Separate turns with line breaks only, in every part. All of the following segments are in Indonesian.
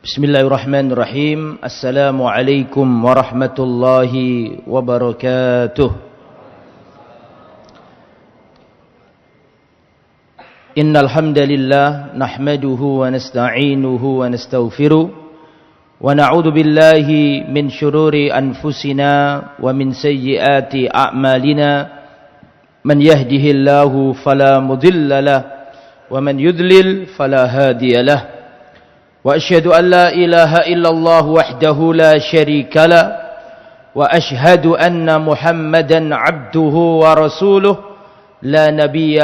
Bismillahirrahmanirrahim. Assalamualaikum warahmatullahi wabarakatuh. Innal hamdalillah nahmaduhu wa nasta'inuhu wa nastaghfiruh wa na'udzu billahi min shururi anfusina wa min sayyiati a'malina. Man yahdihillahu fala mudilla lahu wa man yudlil fala hadiya lahu. وأشهد أن لا إله إلا الله وحده لا شريك له وأشهد أن محمدا عبده ورسوله لا نبي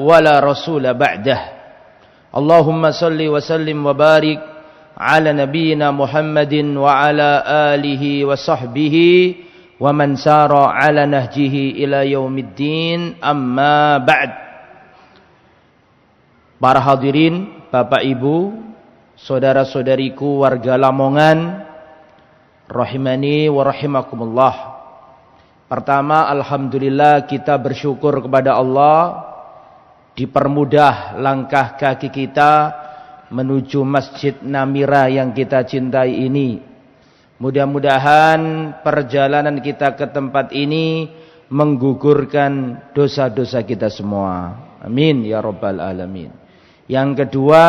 ولا رسول بعده اللهم صل وسلم وبارك على نبينا محمد وعلى آله وصحبه ومن سار على نهجه إلى يوم الدين أما بعد. Para hadirin, Bapak Ibu, saudara-saudariku warga Lamongan, rahimani wa rahimakumullah. Pertama, alhamdulillah kita bersyukur kepada Allah dipermudah langkah kaki kita menuju Masjid Namira yang kita cintai ini. Mudah-mudahan perjalanan kita ke tempat ini menggugurkan dosa-dosa kita semua. Amin ya rabbal alamin. Yang kedua,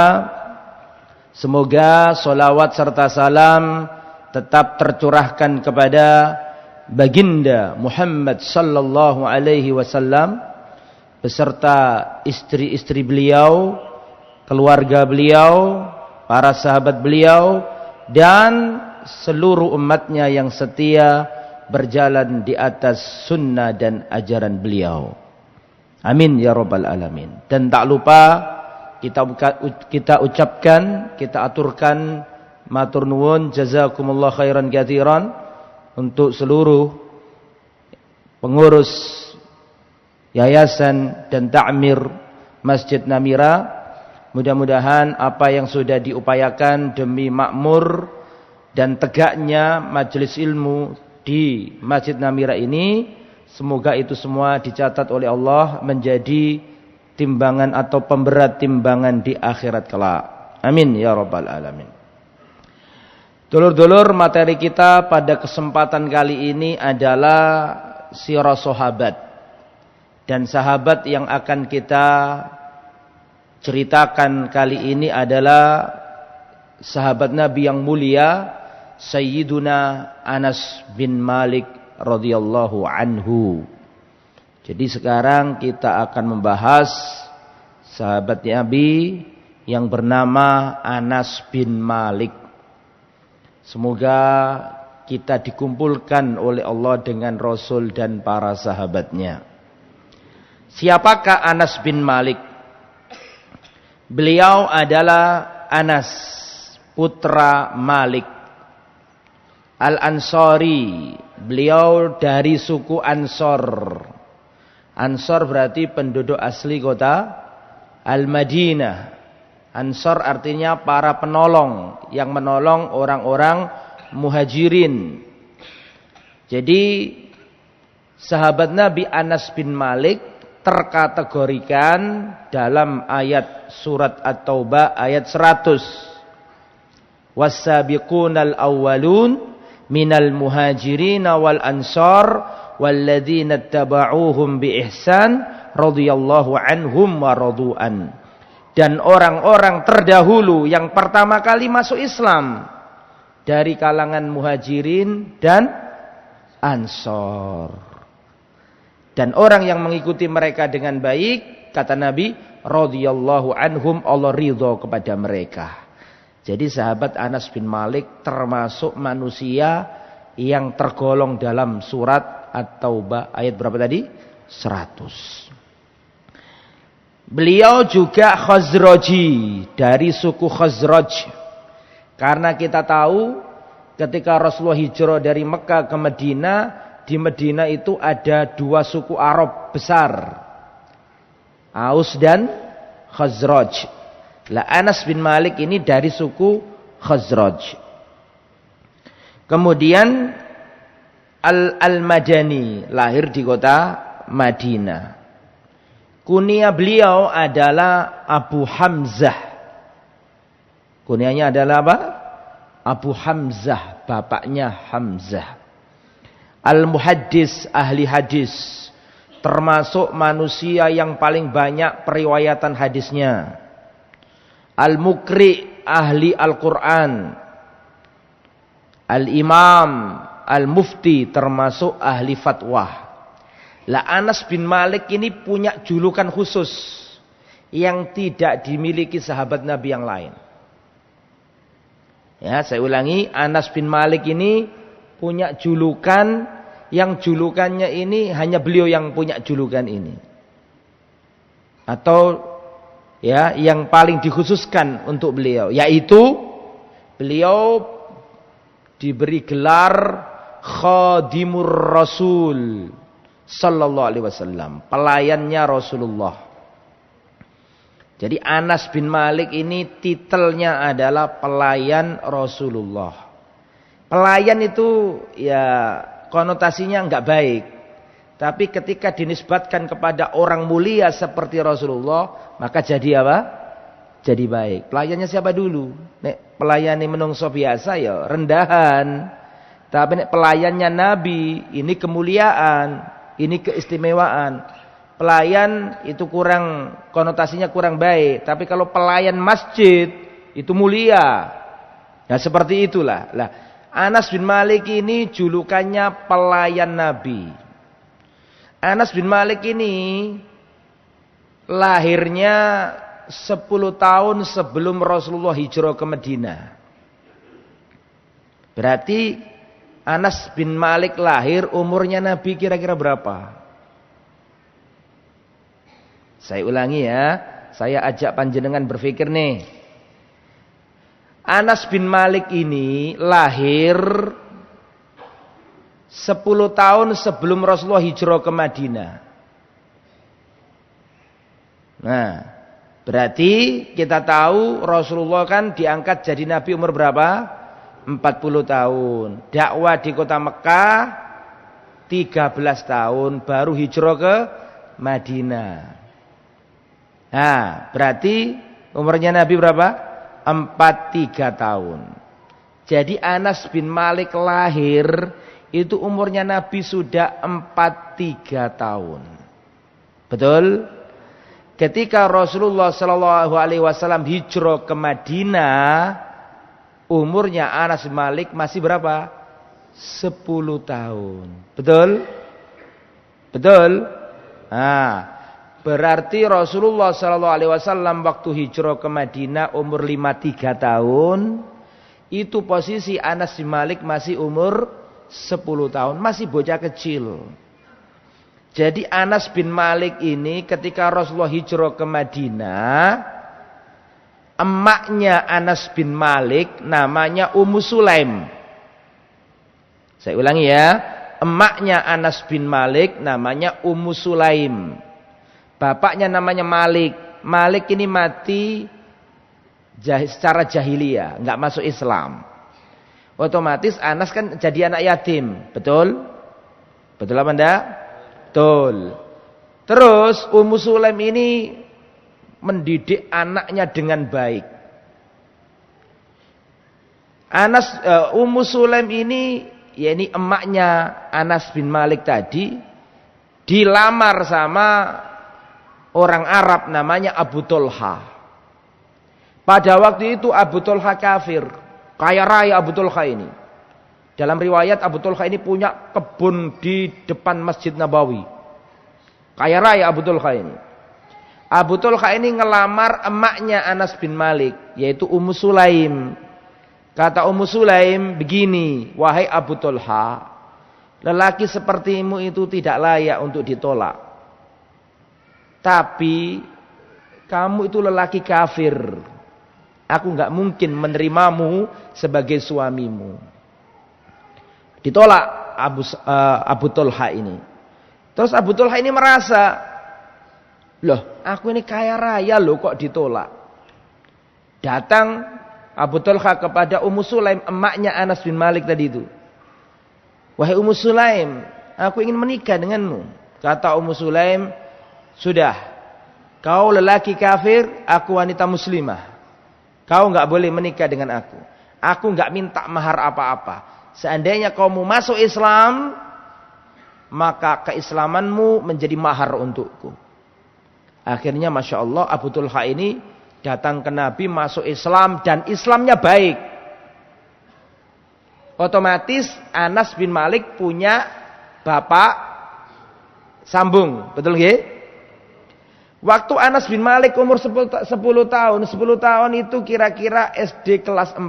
semoga solawat serta salam tetap tercurahkan kepada baginda Muhammad sallallahu alaihi wasallam beserta istri-istri beliau, keluarga beliau, para sahabat beliau, dan seluruh umatnya yang setia berjalan di atas sunnah dan ajaran beliau. Amin ya rabbal alamin. Dan tak lupa kita ucapkan, kita aturkan matur nuwun jazakumullah khairan katsiran untuk seluruh pengurus yayasan dan ta'mir Masjid Namira. Mudah-mudahan apa yang sudah diupayakan demi makmur dan tegaknya majelis ilmu di Masjid Namira ini, semoga itu semua dicatat oleh Allah menjadi timbangan atau pemberat timbangan di akhirat kelak. Amin ya rabbal alamin. Dulur-dulur, materi kita pada kesempatan kali ini adalah sirah sahabat. Dan sahabat yang akan kita ceritakan kali ini adalah sahabat Nabi yang mulia, Sayyiduna Anas bin Malik radhiyallahu anhu. Jadi sekarang kita akan membahas sahabat Nabi yang bernama Anas bin Malik. Semoga kita dikumpulkan oleh Allah dengan Rasul dan para sahabatnya. Siapakah Anas bin Malik? Beliau adalah Anas, putra Malik Al-Ansari. Beliau dari suku Ansor. Ansor berarti penduduk asli kota Al-Madinah. Ansor artinya para penolong, yang menolong orang-orang muhajirin. Jadi sahabat Nabi Anas bin Malik terkategorikan dalam ayat surat At-Taubah ayat 100. Was-sabiqunal awwalun minal muhajirin wal ansar walladzina tabauhum bi ihsan radhiyallahu anhum wa radu'an. Dan orang-orang terdahulu yang pertama kali masuk Islam dari kalangan muhajirin dan ansor. Dan orang yang mengikuti mereka dengan baik, kata Nabi, radhiyallahu anhum, Allah ridha kepada mereka. Jadi sahabat Anas bin Malik termasuk manusia yang tergolong dalam surat At-Taubah ayat berapa tadi? 100. Beliau juga Khazraji, dari suku Khazraj. Karena kita tahu ketika Rasulullah hijrah dari Mekah ke Madinah, di Madinah itu ada dua suku Arab besar, Aus dan Khazraj. Lah Anas bin Malik ini dari suku Khazraj. Kemudian Al-Madani, lahir di kota Madinah. Kunia beliau adalah Abu Hamzah. Kunianya adalah apa? Abu Hamzah, bapaknya Hamzah. Al-Muhaddis, ahli hadis, termasuk manusia yang paling banyak periwayatan hadisnya. Al-Mukri, ahli Al-Quran. Al-Imam, Al-Mufti, termasuk ahli fatwa. Lah Anas bin Malik ini punya julukan khusus yang tidak dimiliki sahabat Nabi yang lain. Ya, saya ulangi, Anas bin Malik ini punya julukan yang julukannya ini hanya beliau yang punya julukan ini. Atau ya, yang paling dikhususkan untuk beliau, yaitu beliau diberi gelar Khadimur Rasul sallallahu alaihi wasallam, pelayannya Rasulullah. Jadi Anas bin Malik ini titelnya adalah pelayan Rasulullah. Pelayan itu ya konotasinya enggak baik. Tapi ketika dinisbatkan kepada orang mulia seperti Rasulullah, maka jadi apa? Jadi baik. Pelayannya siapa dulu? Nek pelayani menungso biasa ya rendahan. Tapi nek pelayannya Nabi, ini kemuliaan, ini keistimewaan. Pelayan itu kurang, konotasinya kurang baik. Tapi kalau pelayan masjid itu mulia. Nah seperti itulah. Lah Anas bin Malik ini julukannya pelayan Nabi. Anas bin Malik ini lahirnya 10 tahun sebelum Rasulullah hijrah ke Madinah. Berarti Anas bin Malik lahir umurnya Nabi kira-kira berapa? Saya ulangi ya, saya ajak panjenengan berpikir nih. Anas bin Malik ini lahir 10 tahun sebelum Rasulullah hijrah ke Madinah. Nah, berarti kita tahu Rasulullah kan diangkat jadi Nabi umur berapa? 40 tahun. Dakwah di kota Mekah 13 tahun, baru hijrah ke Madinah. Nah, berarti umurnya Nabi berapa? 43 tahun. Jadi Anas bin Malik lahir itu umurnya Nabi sudah 43 tahun. Betul? Ketika Rasulullah Shallallahu Alaihi Wasallam hijrah ke Madinah, umurnya Anas bin Malik masih berapa? 10 tahun. Betul? Betul? Nah, berarti Rasulullah Shallallahu Alaihi Wasallam waktu hijrah ke Madinah umur 53 tahun, itu posisi Anas bin Malik masih umur 10 tahun, masih bocah kecil. Jadi Anas bin Malik ini ketika Rasulullah hijrah ke Madinah, emaknya Anas bin Malik namanya Ummu Sulaim. Saya ulangi ya, emaknya Anas bin Malik namanya Ummu Sulaim. Bapaknya namanya Malik. Malik ini mati secara jahiliyah, enggak masuk Islam. Otomatis Anas kan jadi anak yatim, betul? Betul apa enggak? Betul. Terus Ummu Sulaim ini mendidik anaknya dengan baik. Ummu Sulaim ini, yakni emaknya Anas bin Malik tadi, dilamar sama orang Arab namanya Abu Tolha. Pada waktu itu Abu Tolha kafir, kaya raya Abu Tolha ini. Dalam riwayat Abu Tolha ini punya kebun di depan Masjid Nabawi. Kaya raya Abu Tolha ini. Abu Tolha ini ngelamar emaknya Anas bin Malik, yaitu Ummu Sulaim. Kata Ummu Sulaim begini, wahai Abu Tolha, lelaki sepertimu itu tidak layak untuk ditolak. Tapi kamu itu lelaki kafir. Aku enggak mungkin menerimamu sebagai suamimu. Ditolak Abu Tolha ini. Terus Abu Tolha ini merasa, loh aku ini kaya raya loh kok ditolak. Datang Abu Tolha kepada Ummu Sulaim, emaknya Anas bin Malik tadi itu. Wahai Ummu Sulaim, aku ingin menikah denganmu. Kata Ummu Sulaim, sudah, kau lelaki kafir, aku wanita muslimah. Kau enggak boleh menikah dengan aku. Aku nggak minta mahar apa-apa. Seandainya kamu masuk Islam, maka keislamanmu menjadi mahar untukku. Akhirnya Masya Allah Abu Tulha ini datang ke Nabi, masuk Islam, dan Islamnya baik. Otomatis Anas bin Malik punya bapak sambung. Betul nggih? Waktu Anas bin Malik umur 10 tahun itu kira-kira SD kelas 4.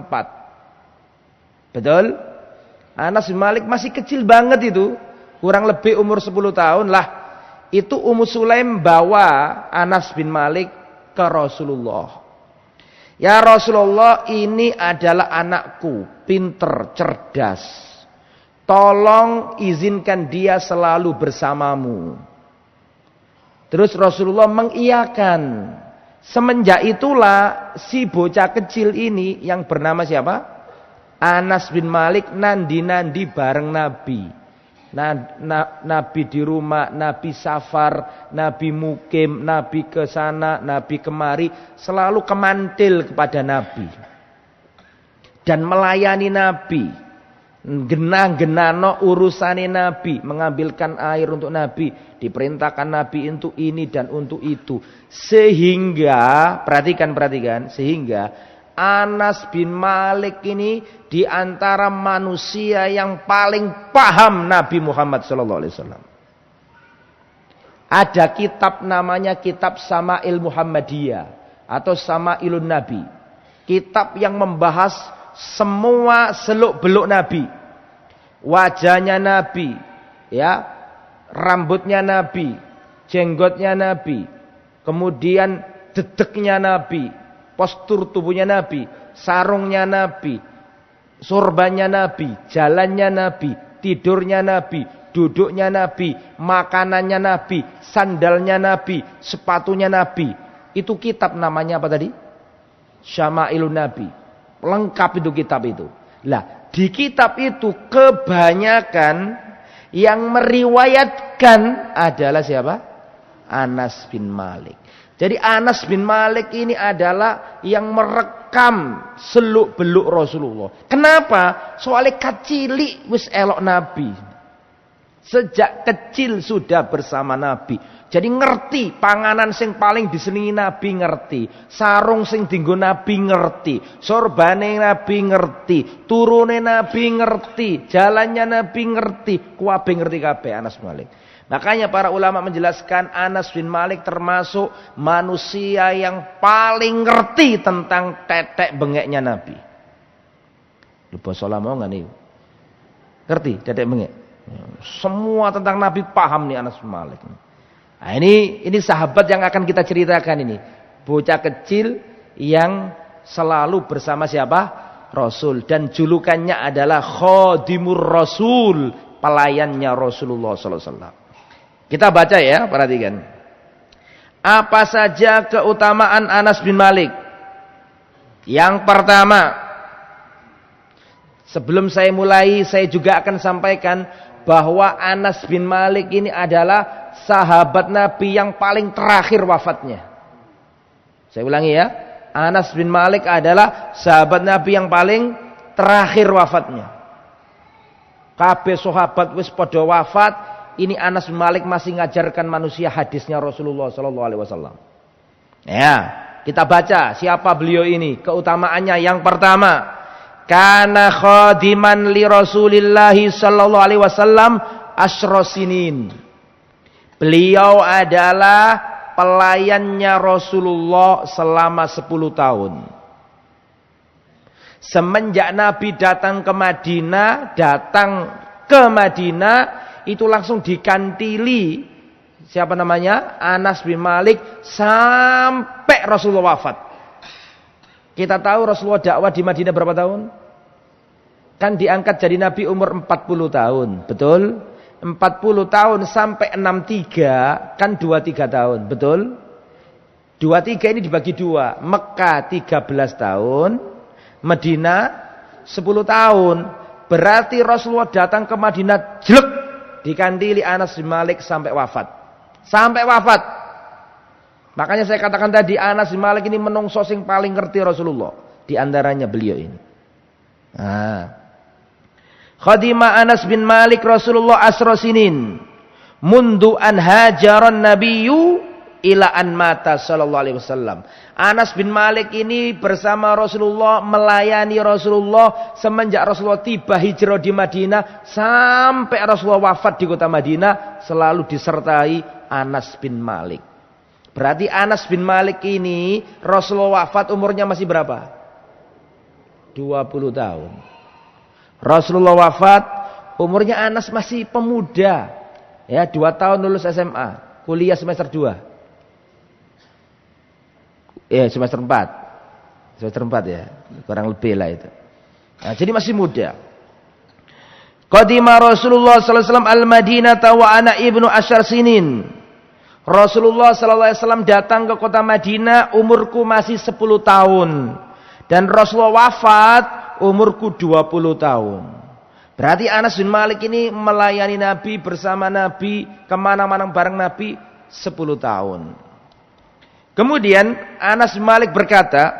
Betul? Anas bin Malik masih kecil banget itu. Kurang lebih umur 10 tahun lah. Itu Ummu Sulaim bawa Anas bin Malik ke Rasulullah. Ya Rasulullah, ini adalah anakku, pinter, cerdas. Tolong izinkan dia selalu bersamamu. Terus Rasulullah mengiyakan. Semenjak itulah si bocah kecil ini yang bernama siapa? Anas bin Malik nandi-nandi bareng Nabi. Nabi di rumah, Nabi safar, Nabi mukim, Nabi ke sana, Nabi kemari, selalu kemantil kepada Nabi. Dan melayani Nabi. Genah-genano urusane Nabi, mengambilkan air untuk Nabi, diperintahkan Nabi untuk ini dan untuk itu. Sehingga, perhatikan, sehingga Anas bin Malik ini di antara manusia yang paling paham Nabi Muhammad SAW. Ada kitab namanya Kitab Sama'il Muhammadiyah atau Sama'ilun Nabi. Kitab yang membahas semua seluk-beluk Nabi. Wajahnya Nabi, ya, rambutnya Nabi, jenggotnya Nabi, kemudian dedeknya Nabi, postur tubuhnya Nabi, sarungnya Nabi, sorbannya Nabi, jalannya Nabi, tidurnya Nabi, duduknya Nabi, makanannya Nabi, sandalnya Nabi, sepatunya Nabi. Itu kitab namanya apa tadi? Syama'ilun Nabi. Lengkap itu kitab itu. Lah, di kitab itu kebanyakan yang meriwayatkan adalah siapa? Anas bin Malik. Jadi Anas bin Malik ini adalah yang merekam seluk-beluk Rasulullah. Kenapa? Soalnya kecili wis elok Nabi. Sejak kecil sudah bersama Nabi. Jadi ngerti panganan sing paling disenengi Nabi ngerti. Sarung sing dienggo Nabi ngerti. Sorbane Nabi ngerti. Turune Nabi ngerti. Jalannya Nabi ngerti. Kuwabe ngerti kabeh Anas bin Malik. Makanya para ulama menjelaskan Anas bin Malik termasuk manusia yang paling ngerti tentang tetek bengeknya Nabi. Lupa sholat mau nggak nih? Ngerti tetek bengek? Semua tentang Nabi paham nih Anas bin Malik. Nah, ini sahabat yang akan kita ceritakan ini. Bocah kecil yang selalu bersama siapa? Rasul. Dan julukannya adalah Khadimur Rasul. Pelayannya Rasulullah SAW. Kita baca ya, perhatikan. Apa saja keutamaan Anas bin Malik? Yang pertama, sebelum saya mulai, saya juga akan sampaikan bahwa Anas bin Malik ini adalah sahabat Nabi yang paling terakhir wafatnya. Saya ulangi ya, Anas bin Malik adalah sahabat Nabi yang paling terakhir wafatnya. Kabeh sahabat wis padha wafat. Ini Anas bin Malik masih ngajarkan manusia hadisnya Rasulullah SAW. Ya, kita baca siapa beliau ini. Keutamaannya yang pertama, kana khadiman li Rasulillah SAW asyrosinin. Beliau adalah pelayannya Rasulullah selama 10 tahun. Semenjak Nabi datang ke Madinah, itu langsung dikantili siapa namanya? Anas bin Malik sampai Rasulullah wafat. Kita tahu Rasulullah dakwah di Madinah berapa tahun? Kan diangkat jadi Nabi umur 40 tahun, betul? 40 tahun sampai 63 kan 23 tahun, betul? 23 ini dibagi 2. Mekah 13 tahun, Madinah 10 tahun. Berarti Rasulullah datang ke Madinah jelek dikandili Anas bin Malik sampai wafat. Sampai wafat. Makanya saya katakan tadi Anas bin Malik ini menungso sing paling ngerti Rasulullah. Di antaranya beliau ini. Khadima Anas bin Malik Rasulullah asra sinin mundu an hajaran nabiyyu ila an mata sallallahu alaihi wasallam. Anas bin Malik ini bersama Rasulullah melayani Rasulullah semenjak Rasulullah tiba hijrah di Madinah sampai Rasulullah wafat di kota Madinah, selalu disertai Anas bin Malik. Berarti Anas bin Malik ini Rasulullah wafat umurnya masih berapa? 20 tahun. Rasulullah wafat umurnya Anas masih pemuda. Ya, 2 tahun lulus SMA, kuliah semester 2. Ya, semester 4. Semester 4 ya, kurang lebih lah itu. Nah, jadi masih muda. Qadima Rasulullah sallallahu alaihi wasallam al-Madinah wa ana ibnu asyar sinin. Rasulullah sallallahu alaihi wasallam datang ke kota Madinah umurku masih 10 tahun. Dan Rasulullah wafat umurku 20 tahun. Berarti Anas bin Malik ini melayani Nabi, bersama Nabi, kemana-mana bareng Nabi 10 tahun. Kemudian Anas bin Malik berkata,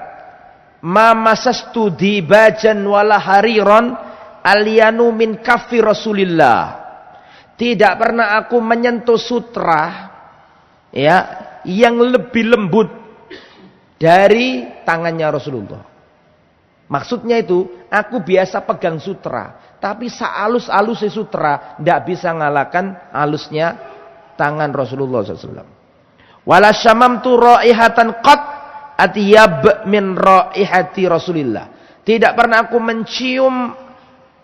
"Ma masastu dibajan wala hariron alyanu min kaffi Rasulillah." Tidak pernah aku menyentuh sutra ya yang lebih lembut dari tangannya Rasulullah. Maksudnya itu, aku biasa pegang sutra, tapi sehalus-halusnya sutra tidak bisa ngalahkan halusnya tangan Rasulullah SAW. Wala syamamtu raihatan qat atyab min raihati Rasulillah. Tidak pernah aku mencium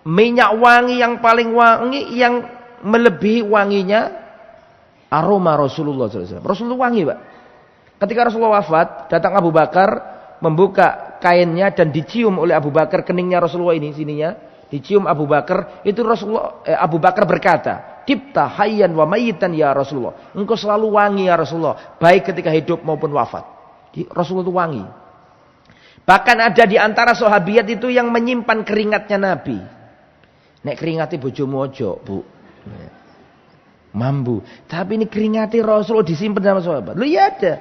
minyak wangi yang paling wangi yang melebihi wanginya aroma Rasulullah SAW. Rasulullah wangi, Pak. Ketika Rasulullah wafat, datang Abu Bakar membuka kainnya dan dicium oleh Abu Bakar keningnya Rasulullah ini sininya, dicium Abu Bakar, itu Abu Bakar berkata, "Tibta hayyan wa mayitan ya Rasulullah." Engkau selalu wangi ya Rasulullah, baik ketika hidup maupun wafat. Rasulullah itu wangi. Bahkan ada di antara sahabiat itu yang menyimpan keringatnya Nabi. Nek keringati bojomu ojo, Bu. Mambu. Tapi ini keringati Rasulullah disimpan sama sahabat. Lu ya ada.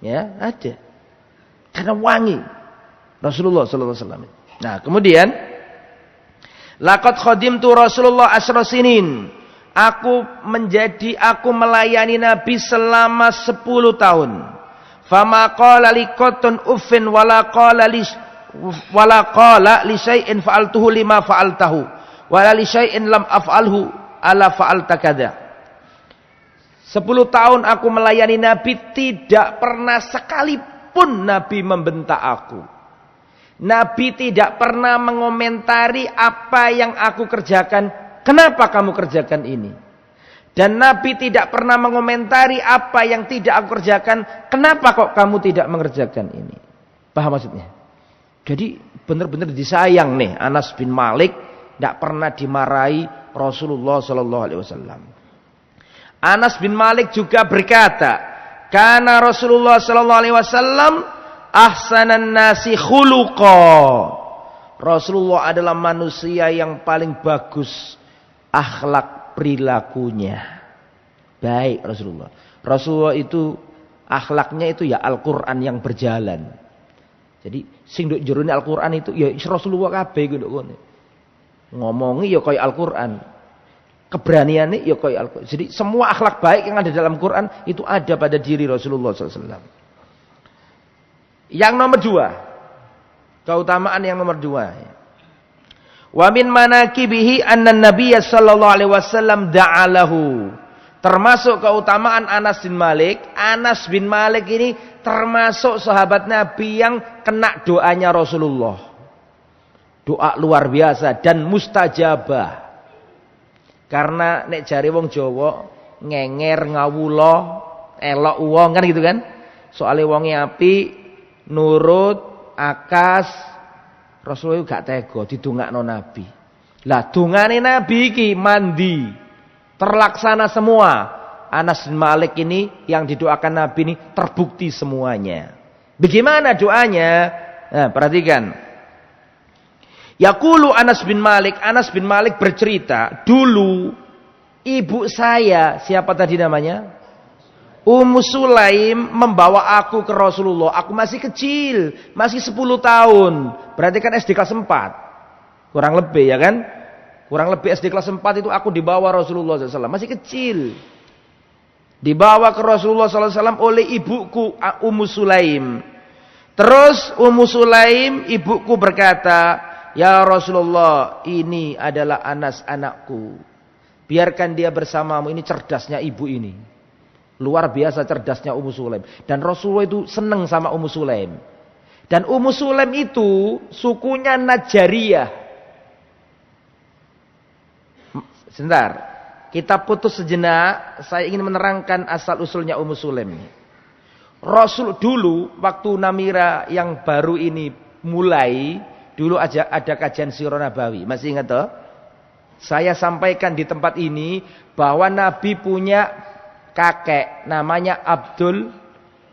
Ya, ada. Karena wangi Rasulullah sallallahu alaihi wasallam. Nah, kemudian laqad khadimtu Rasulullah asra sinin. Aku melayani Nabi selama 10 tahun. Fama qala liqatun uffin wala qala li syai'in fa'altuhu lima fa'altahu wala li syai'in lam af'alhu ala fa'alta kadza. 10 tahun aku melayani Nabi, tidak pernah sekalipun Nabi membentak aku. Nabi tidak pernah mengomentari apa yang aku kerjakan. Kenapa kamu kerjakan ini? Dan Nabi tidak pernah mengomentari apa yang tidak aku kerjakan. Kenapa kok kamu tidak mengerjakan ini? Paham maksudnya? Jadi benar-benar disayang nih Anas bin Malik, tidak pernah dimarahi Rasulullah Sallallahu Alaihi Wasallam. Anas bin Malik juga berkata, "Kana Rasulullah Sallallahu Alaihi Wasallam ahsanan nasi khuluqa." Rasulullah adalah manusia yang paling bagus akhlak perilakunya. Baik Rasulullah. Rasulullah itu akhlaknya itu ya Al-Qur'an yang berjalan. Jadi sing nduk jerone Al-Qur'an itu ya Rasulullah kabeh ngono kene. Ngomongi ya kaya Al-Qur'an. Keberaniannya ya kaya Al-Qur'an. Jadi semua akhlak baik yang ada dalam Quran itu ada pada diri Rasulullah SAW. Yang nomor 2, keutamaan yang nomor 2. Wa min manaqibihi anna Nabiy sallallahu alaihi wasallam da'alahu. Termasuk keutamaan Anas bin Malik. Anas bin Malik ini termasuk sahabat Nabi yang kena doanya Rasulullah. Doa luar biasa dan mustajabah. Karena nek jare wong Jawa ngenger ngawula elok wong kan gitu kan. Soale wonge apik, nurut, akas, Rasulullah gak tega didongakno Nabi. Lah dongane Nabi iki mandi terlaksana semua. Anas bin Malik ini yang didoakan Nabi ini terbukti semuanya. Bagaimana doanya? Nah, perhatikan. Yaqulu Anas bin Malik bercerita, dulu ibu saya, siapa tadi namanya? Ummu Sulaim membawa aku ke Rasulullah. Aku masih kecil, masih 10 tahun. Berarti kan SD kelas 4. Kurang lebih ya kan? Kurang lebih SD kelas 4 itu aku dibawa Rasulullah SAW. Masih kecil. Dibawa ke Rasulullah SAW oleh ibuku Ummu Sulaim. Terus Ummu Sulaim ibuku berkata, "Ya Rasulullah, ini adalah Anas anakku. Biarkan dia bersamamu." Ini cerdasnya ibu ini. Luar biasa cerdasnya Ummu Sulaim. Dan Rasulullah itu senang sama Ummu Sulaim. Dan Ummu Sulaim itu sukunya Najariyah. Sebentar, kita putus sejenak. Saya ingin menerangkan asal usulnya Ummu Sulaim. Rasul dulu waktu Namira yang baru ini mulai, dulu aja ada kajian Sirah Nabawi. Masih ingat toh? Saya sampaikan di tempat ini bahwa Nabi punya kakek namanya Abdul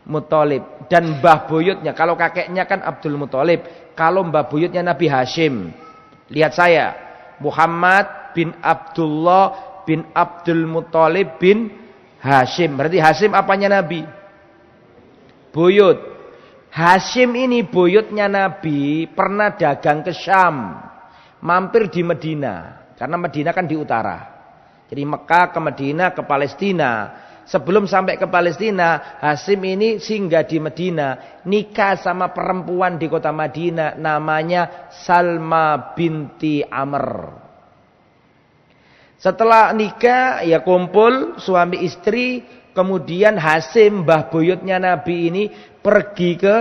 Muthalib dan mbah buyutnya. Kalau kakeknya kan Abdul Muthalib, kalau mbah buyutnya Nabi Hashim. Lihat saya, Muhammad bin Abdullah bin Abdul Muthalib bin Hashim. Berarti Hashim apanya Nabi? Buyut. Hashim ini buyutnya Nabi, pernah dagang ke Syam, mampir di Medina. Karena Medina kan di utara. Jadi Mekah ke Medina ke Palestina. Sebelum sampai ke Palestina, Hashim ini singgah di Medina, nikah sama perempuan di kota Madinah namanya Salma binti Amr. Setelah nikah ya kumpul suami istri, kemudian Hashim mbah buyutnya Nabi ini pergi ke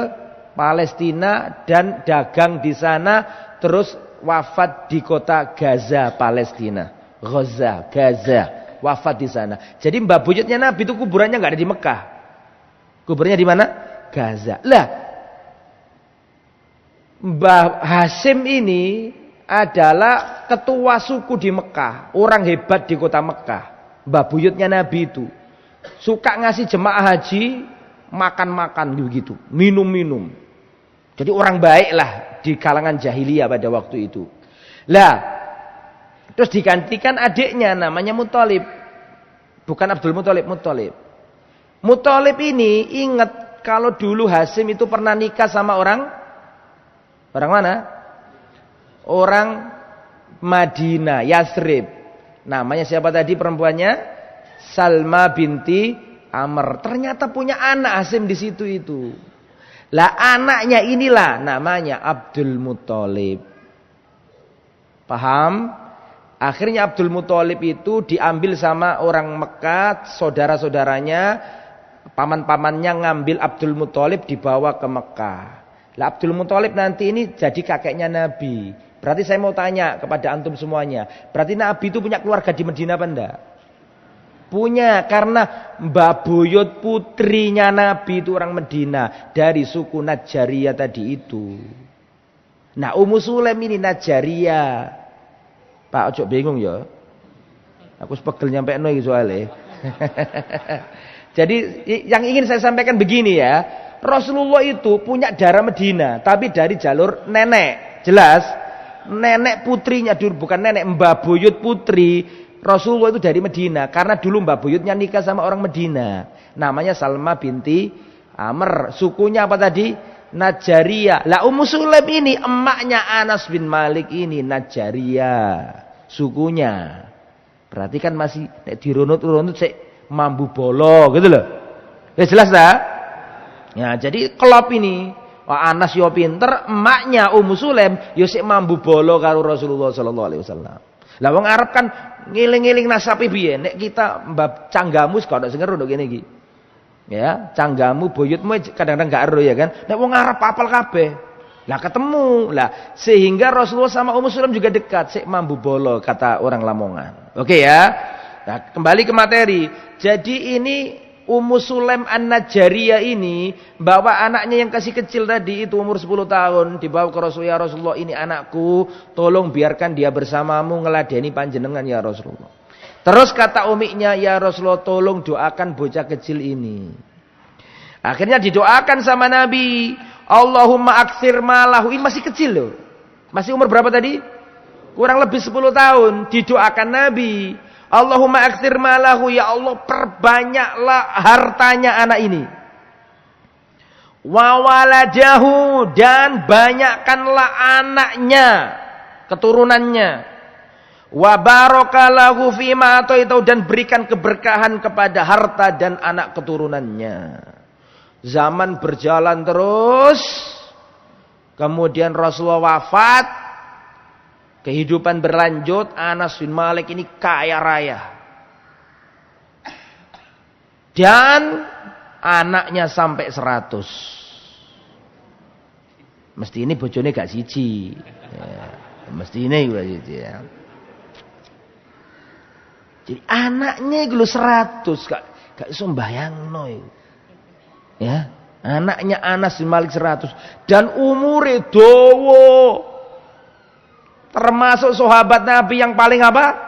Palestina dan dagang di sana, terus wafat di kota Gaza, Palestina. Gaza, wafat di sana. Jadi mbah buyutnya Nabi itu kuburannya nggak ada di Mekah. Kuburnya di mana? Gaza. Lah, Mbah Hashim ini adalah ketua suku di Mekah, orang hebat di kota Mekah. Mbah buyutnya Nabi itu suka ngasih jemaah haji makan-makan gitu, minum-minum. Jadi orang baik lah di kalangan jahiliyah pada waktu itu. Lah, terus digantikan adiknya namanya Muthalib. Bukan Abdul Muthalib, Muthalib. Muthalib ini ingat kalau dulu Hashim itu pernah nikah sama orang mana? Orang Madinah, Yasrib. Namanya siapa tadi perempuannya? Salma binti Amr. Ternyata punya anak Hashim di situ itu. Lah anaknya inilah namanya Abdul Muthalib. Paham? Akhirnya Abdul Muthalib itu diambil sama orang Mekah, saudara-saudaranya, paman-pamannya ngambil Abdul Muthalib dibawa ke Mekah. Lah Abdul Muthalib nanti ini jadi kakeknya Nabi. Berarti saya mau tanya kepada antum semuanya. Berarti Nabi itu punya keluarga di Medina apa enggak? Punya, karena mbah buyut putrinya Nabi itu orang Medina. Dari suku Najariyah tadi itu. Nah Ummu Sulaim ini Najariyah. Pak ojo bingung ya. Aku sepegel nyampe iki soalnya. Jadi yang ingin saya sampaikan begini ya. Rasulullah itu punya darah Medina. Tapi dari jalur nenek. Jelas? Nenek putrinya dulu, bukan nenek, mbah buyut putri Rasulullah itu dari Medina. Karena dulu mbah buyutnya nikah sama orang Medina. Namanya Salma binti Amr. Sukunya apa tadi? Najariyah. Lah Ummu Sulaim ini emaknya Anas bin Malik ini Najariyah. Sukunya. Berarti kan masih dirunut-runut sik mambu bolo gitu loh. Ya jelas tak? Ya jadi kelop ini. Wah Anas yo pinter, emaknya Ummu Sulaim yo sik mambu bolo karo Rasulullah sallallahu alaihi wasallam. Lah wong Arab kan ngiling-ngiling nasabe piye? Nek kita mbab canggamu gak ono sing ngerti kene iki. Ya, canggamu buyutmu kadang-kadang gak ero ya kan. Nek wong Arab apal kabeh. Lah ketemu. Lah sehingga Rasulullah sama Ummu Sulaim juga dekat, sik mambu bolo kata orang Lamongan. Oke ya. Nah, kembali ke materi. Jadi ini Ummu Sulaim An-Najariyah ini bawa anaknya yang kasih kecil tadi itu umur 10 tahun dibawa ke Rasulullah. Ya Rasulullah, ini anakku, tolong biarkan dia bersamamu ngeladeni panjenengan ya Rasulullah. Terus kata umiknya, ya Rasulullah tolong doakan bocah kecil ini. Akhirnya didoakan sama Nabi. Allahumma aktsir malahu. Ini masih kecil loh. Masih umur berapa tadi? Kurang lebih 10 tahun. Didoakan Nabi. Allahumma aktsir malahu, ya Allah perbanyaklah hartanya anak ini. Wa waladahu, dan banyakkanlah anaknya. keturunannya. Wa barakalahu fima ataitau, dan berikan keberkahan kepada harta dan anak keturunannya. Zaman berjalan terus, kemudian Rasulullah wafat, kehidupan berlanjut, Anas bin Malik ini kaya raya. Dan anaknya sampai 100. Mesti ini bojone gak siji. Ya, mesti ini gak siji ya. Jadi anaknya itu 100, gak iso mbayangno iku. Ya, anaknya Anas bin Malik 100 dan umure dawa. Termasuk sahabat Nabi yang paling apa?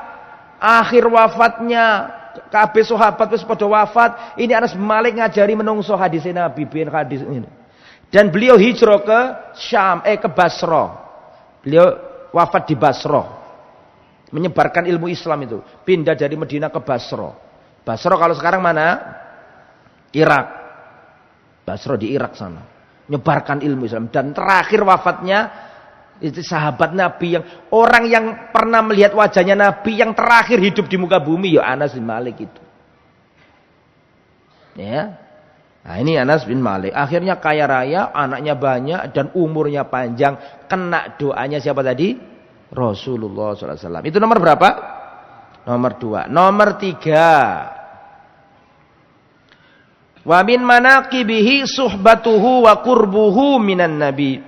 Akhir wafatnya, kabeh sahabat wis padha wafat, ini Anas bin Malik ngajari menungso hadis Nabi bin hadis ini. Dan beliau hijrah ke Syam, ke Basra. Beliau wafat di Basra. Menyebarkan ilmu Islam itu. Pindah dari Madinah ke Basra. Basra kalau sekarang mana? Irak. Basra di Irak sana. Menyebarkan ilmu Islam. Dan terakhir wafatnya itu sahabat Nabi, yang orang yang pernah melihat wajahnya Nabi yang terakhir hidup di muka bumi, ya Anas bin Malik itu. Ya. Nah ini Anas bin Malik. Akhirnya kaya raya, anaknya banyak dan umurnya panjang. Kena doanya siapa tadi? Rasulullah SAW. Itu nomor berapa? Nomor 2. Nomor 3. Wa min manaqibihi suhbatuhu wa qurbuhu minan nabi.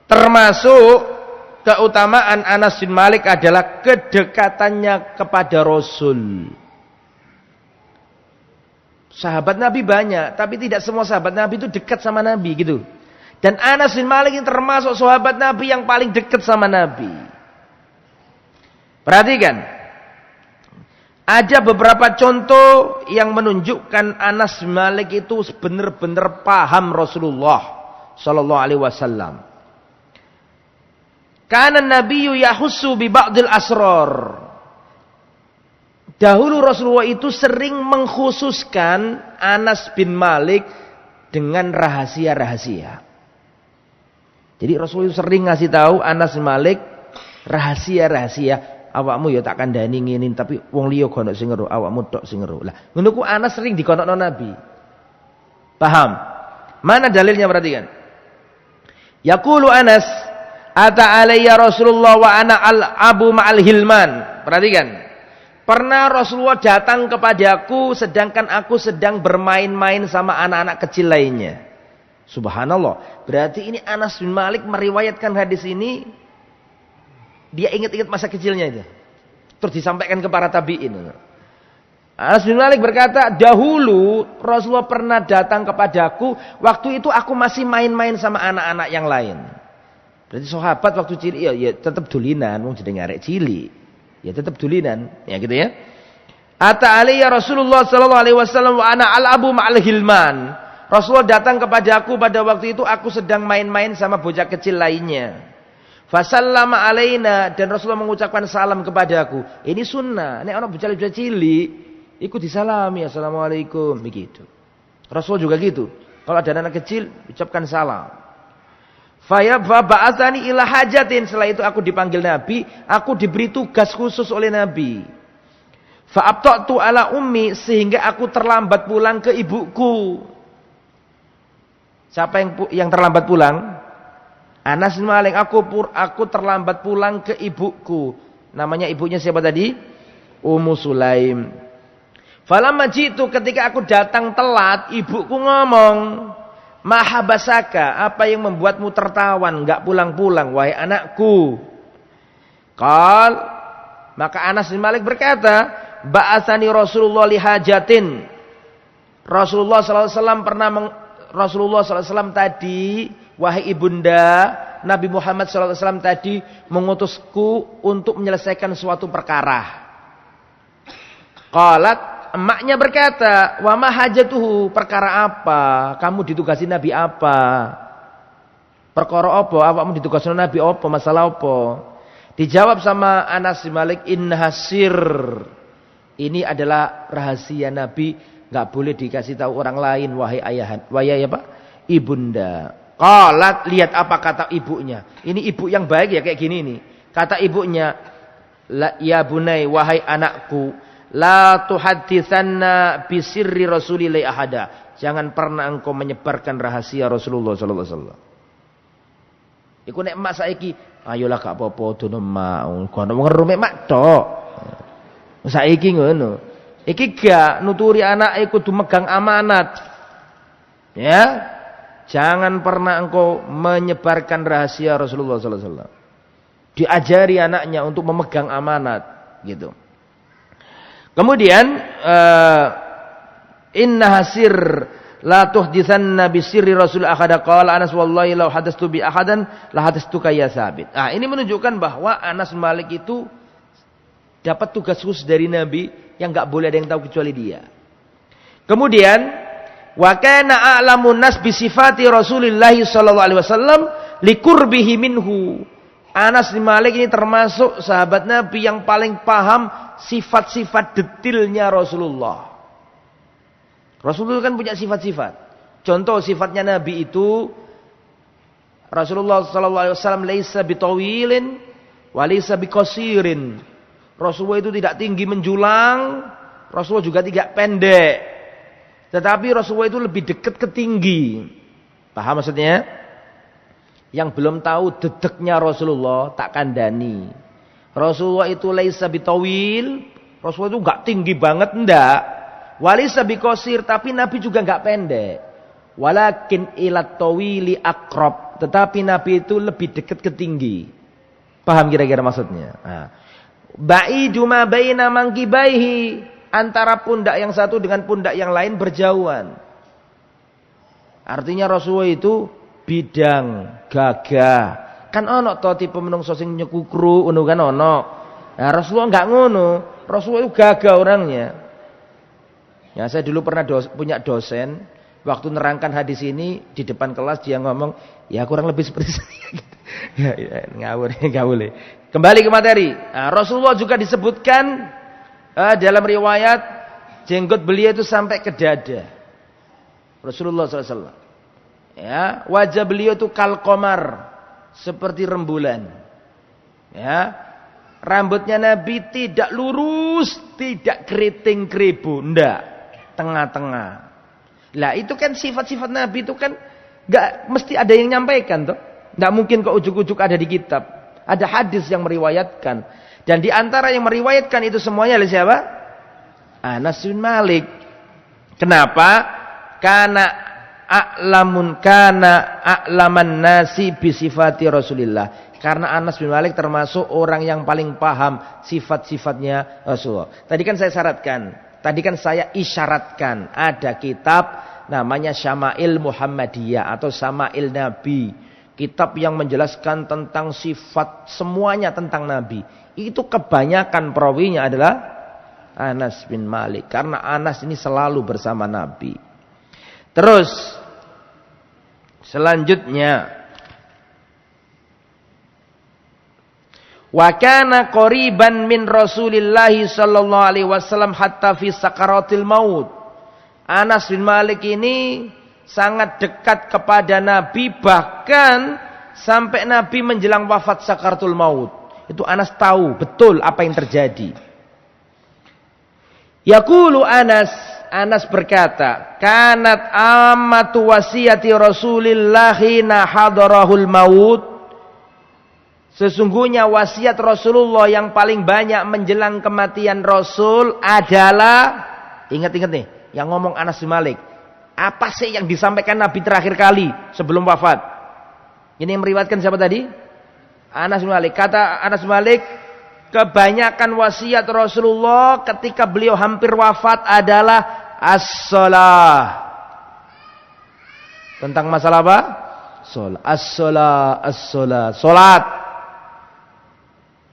Termasuk keutamaan Anas bin Malik adalah kedekatannya kepada Rasul. Sahabat Nabi banyak, tapi tidak semua sahabat Nabi itu dekat sama Nabi gitu. Dan Anas bin Malik ini termasuk sahabat Nabi yang paling dekat sama Nabi. Perhatikan. Ada beberapa contoh yang menunjukkan Anas bin Malik itu benar-benar paham Rasulullah sallallahu alaihi wasallam. Kana Nabiyyu yahussu bi ba'dil asrar. Dahulu Rasulullah itu sering mengkhususkan Anas bin Malik dengan rahasia-rahasia. Jadi Rasulullah itu sering ngasih tahu Anas bin Malik rahasia-rahasia. Awakmu ya tak kandhani ngene, tapi wong liya gono sing ngeru, awakmu tok sing ngeru. Lah, ngono ku Anas sering dikonokno Nabi. Paham? Mana dalilnya, perhatikan. Yaqulu Anas, ata alayya Rasulullah wa ana al-abu ma'al hilman. Perhatikan. Pernah Rasulullah datang kepadaku sedangkan aku sedang bermain-main sama anak-anak kecil lainnya. Subhanallah. Berarti ini Anas bin Malik meriwayatkan hadis ini, dia ingat-ingat masa kecilnya itu. Terus disampaikan ke para tabi'in. Anas bin Malik berkata, dahulu Rasulullah pernah datang kepadaku, waktu itu aku masih main-main sama anak-anak yang lain. Berarti sahabat waktu cilik ya tetap dulinan, wong jenenge arek cilik. Ya tetap dulinan, ya gitu ya. Ata alayya Rasulullah sallallahu alaihi wasallam wa ana al-abu ma'al hilman. Rasulullah datang kepada aku pada waktu itu aku sedang main-main sama bocah kecil lainnya. Fasallama alaina, dan Rasulullah mengucapkan salam kepada aku. Ini sunnah. Nek ana bocah cilik iku disalami, assalamualaikum begitu. Rasul juga gitu. Kalau ada anak kecil ucapkan salam. Fa ba'atsani ila hajatin, setelah itu aku dipanggil Nabi, aku diberi tugas khusus oleh Nabi. Fa abta'tu ala ummi, sehingga aku terlambat pulang ke ibuku. Siapa yang terlambat pulang? Anas bin Malik. Aku terlambat pulang ke ibuku. Namanya ibunya siapa tadi? Ummu Sulaim. Falamma jitu, ketika aku datang telat, ibuku ngomong, mahabasaka, apa yang membuatmu tertawan, enggak pulang-pulang wahai anakku? Qal, maka Anas bin Malik berkata, ba'atsani Rasulullah lihajatin. Rasulullah SAW tadi, wahai ibunda, Nabi Muhammad SAW tadi mengutusku untuk menyelesaikan suatu perkara. Qalat, emaknya berkata, wa ma hajatuhu, perkara apa? Kamu ditugasi Nabi apa? Perkara apa? Awakmu ditugasi Nabi apa? Masalah apa? Dijawab sama Anas bin Malik, innahasir. Ini adalah rahasia Nabi, enggak boleh dikasih tahu orang lain, wahai ayahan, wahai apa? Ibunda. Qalat, lihat apa kata ibunya. Ini ibu yang baik ya kayak gini nih. Kata ibunya, ya bunai, wahai anakku, la tuhadditsanna bisirri rasulillahi ahada. Jangan pernah engkau menyebarkan rahasia Rasulullah sallallahu alaihi wasallam. Iku nek mak saiki, ayolah gak apa-apa dono mak, kono ngerum mek mak tok. Saiki ngono. Iki gak nuturi anake kudu megang amanat. Ya. Jangan pernah engkau menyebarkan rahasia Rasulullah sallallahu alaihi wasallam. Diajari anaknya untuk memegang amanat, gitu. Kemudian inna hasir la tuhditsanna bi sirri rasul ahada qala Anas wallahi law hadastu bi ahadan la hadastuka ya Sabit. Ini menunjukkan bahwa Anas bin Malik itu dapat tugas khusus dari Nabi yang enggak boleh ada yang tahu kecuali dia. Kemudian wa kana a'lamun nas bi sifati Rasulillah sallallahu alaihi wasallam liqurbihi minhu. Anas bin Malik ini termasuk sahabat Nabi yang paling paham sifat-sifat detailnya Rasulullah. Rasulullah kan punya sifat-sifat. Contoh sifatnya Nabi itu, Rasulullah sallallahu alaihi wasallam laisa bitawilin wa laisa biqasirin. Rasulullah itu tidak tinggi menjulang, Rasulullah juga tidak pendek. Tetapi Rasulullah itu lebih dekat ke tinggi. Paham maksudnya? Yang belum tahu dedeknya Rasulullah tak kandani. Rasulullah itu laisa bitawil, Rasulullah itu enggak tinggi banget enggak. Walisa biqasir, tapi Nabi juga enggak pendek. Walakin ilat tawili akrab, tetapi Nabi itu lebih dekat ke tinggi. Paham kira-kira maksudnya? Ba'idu ma baina mangkibaihi, antara pundak yang satu dengan pundak yang lain berjauhan. Artinya Rasulullah itu bidang, gagah. Kan ono to tipe menungso sing nyekukru ngono kan ono. Nah, Rasulullah enggak ngono. Rasulullah itu gagah orangnya. Ya, saya dulu pernah punya dosen, waktu nerangkan hadis ini di depan kelas dia ngomong, ya kurang lebih seperti saya. Ya, ngawur, enggak boleh. Kembali ke materi. Nah, Rasulullah juga disebutkan dalam riwayat jenggot beliau itu sampai ke dada. Rasulullah SAW. Ya, wajah beliau itu kalkomar, seperti rembulan. Ya, rambutnya Nabi tidak lurus, tidak keriting keribu, ndak, tengah-tengah. Lah itu kan sifat-sifat Nabi itu kan nggak mesti ada yang nyampaikan toh. Nggak mungkin kok ujuk-ujuk ada di kitab. Ada hadis yang meriwayatkan. Dan di antara yang meriwayatkan itu semuanya adalah siapa? Anas bin Malik. Kenapa? Kana a'laman nasi bi sifati Rasulillah. Karena Anas bin Malik termasuk orang yang paling paham sifat-sifatnya Rasulullah. Tadi kan saya isyaratkan ada kitab namanya Syama'il Muhammadiyah atau Syama'il Nabi. Kitab yang menjelaskan tentang sifat semuanya tentang Nabi. Itu kebanyakan perawinya adalah Anas bin Malik. Karena Anas ini selalu bersama Nabi. Terus selanjutnya, wa kana qariban min Rasulillah sallallahu alaihi wasallam hatta fi sakaratil maut. Anas bin Malik ini sangat dekat kepada Nabi, bahkan sampai Nabi menjelang wafat sakaratul maut. Itu Anas tahu betul apa yang terjadi. Yaqulu Anas berkata, kanat ammatu wasiyati Rasulillah hina hadarahul maut. Sesungguhnya wasiat Rasulullah yang paling banyak menjelang kematian Rasul adalah, ingat-ingat nih, yang ngomong Anas bin Malik. Apa sih yang disampaikan Nabi terakhir kali sebelum wafat? Ini yang meriwayatkan siapa tadi? Anas bin Malik. Kata Anas bin Malik, kebanyakan wasiat Rasulullah ketika beliau hampir wafat adalah as-shalah. Tentang masalah apa? Salat. As-shalah, as-shalah. Salat.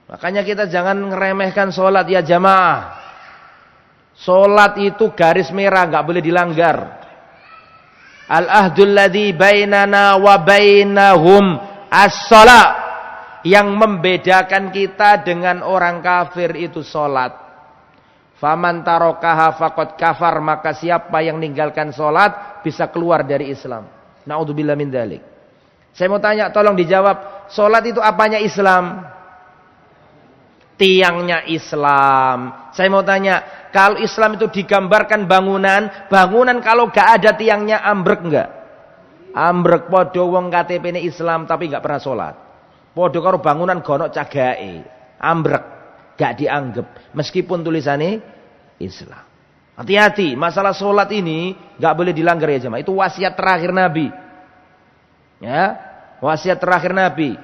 Makanya kita jangan ngeremehkan salat ya jamaah. Salat itu garis merah, enggak boleh dilanggar. Al-ahdul ladzi bainana wa bainahum as-shalah. Yang membedakan kita dengan orang kafir itu salat. Faman tarokaha faqad kafar, maka siapa yang meninggalkan salat bisa keluar dari Islam. Naudzubillah min dzalik. Saya mau tanya, tolong dijawab. Sholat itu apanya Islam? Tiangnya Islam. Saya mau tanya, kalau Islam itu digambarkan bangunan, bangunan kalau gak ada tiangnya ambrek enggak? Ambrek. Podo wong KTP ini Islam tapi gak pernah sholat. Podo karo bangunan gonok cagae. Ambrek. Gak dianggap. Meskipun tulisannya Islam. Hati-hati, masalah sholat ini gak boleh dilanggar ya jemaah. Itu wasiat terakhir Nabi. Ya, wasiat terakhir Nabi.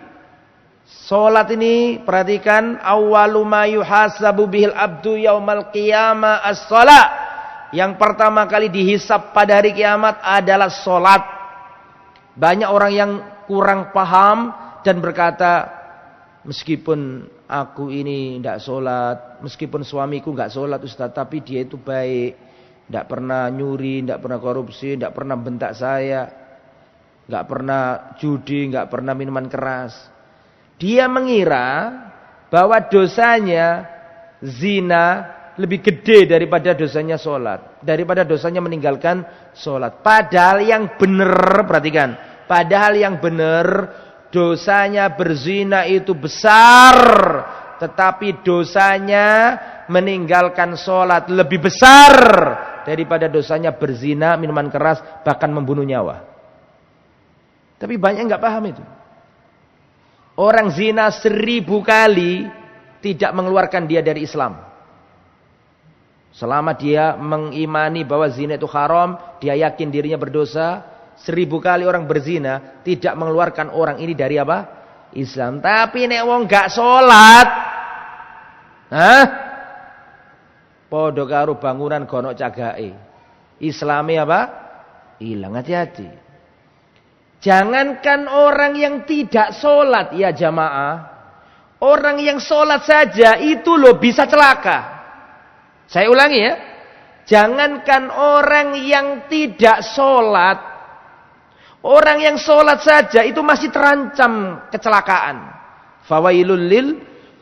Salat ini perhatikan, awwalu ma yuhasabu bihil abdu yaumal qiyamah as-shalah. Yang pertama kali dihisab pada hari kiamat adalah salat. Banyak orang yang kurang paham dan berkata, meskipun aku ini tidak salat, meskipun suamiku enggak salat Ustaz, tapi dia itu baik, tidak pernah nyuri, tidak pernah korupsi, tidak pernah bentak saya, enggak pernah judi, enggak pernah minuman keras. Dia mengira bahwa dosanya zina lebih gede daripada dosanya sholat, daripada dosanya meninggalkan sholat. Padahal yang benar, perhatikan, padahal yang benar dosanya berzina itu besar, tetapi dosanya meninggalkan sholat lebih besar daripada dosanya berzina, minuman keras, bahkan membunuh nyawa. Tapi banyak yang nggak paham itu. Orang zina 1000 kali tidak mengeluarkan dia dari Islam. Selama dia mengimani bahwa zina itu haram, dia yakin dirinya berdosa. 1000 kali orang berzina tidak mengeluarkan orang ini dari apa? Islam. Tapi nek wong gak sholat, podo karo bangunan gonok cagae. Islami apa? Hilang. Hati-hati. Jangankan orang yang tidak sholat ya jamaah, orang yang sholat saja itu loh bisa celaka. Saya ulangi ya, jangankan orang yang tidak sholat, orang yang sholat saja itu masih terancam kecelakaan. Fawailul lil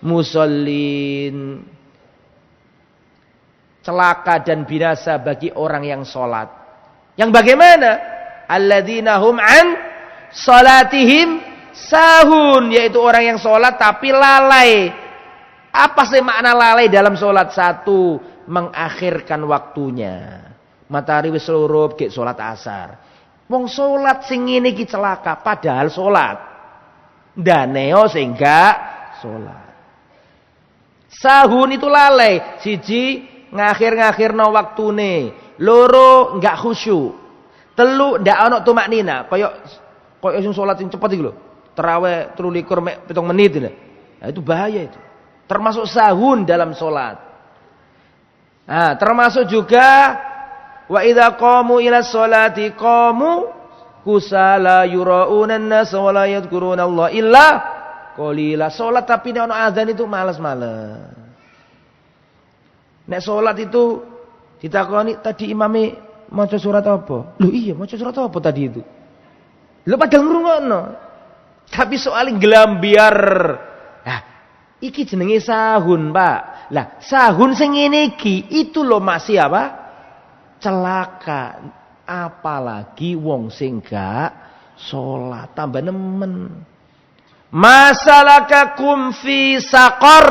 musallin, celaka dan binasa bagi orang yang sholat. Yang bagaimana? Alladzina hum an salatihim sahun, yaitu orang yang sholat tapi lalai. Apa sih makna lalai dalam sholat? Satu, mengakhirkan waktunya. Matahari wis lurup ge sholat asar. Wong sholat sing ngene iki celaka padahal sholat. Daneo sing gak sholat. Sahun itu lalai. Siji ngakhir-ngakhirno waktune. Loro enggak khusyuk. Telu ndak ana tumaknina, kaya sing salat sing cepet iki lho. Tarawih 23 mek 7 menit lho. Nah, itu bahaya itu. Termasuk sahun dalam salat. Nah, termasuk juga wa idza qamu ila sholati qamu kusala yurauna an-nas wa la yadhkuruna Allah illa qalila. Salat tapi nek ana azan itu malas-malas. Nek salat itu ditakoni tadi imame maca surat apa? Loh iya, maca surat apa tadi itu? Loh padahal ngrungokno. Tapi soal gelambiar. Nah, iki jenenge sahun, Pak. Lah, sahun sing ngene iki itu loh masih apa? Celaka. Apalagi wong sing gak salat, tambah nemen. Masalakakum fi saqar.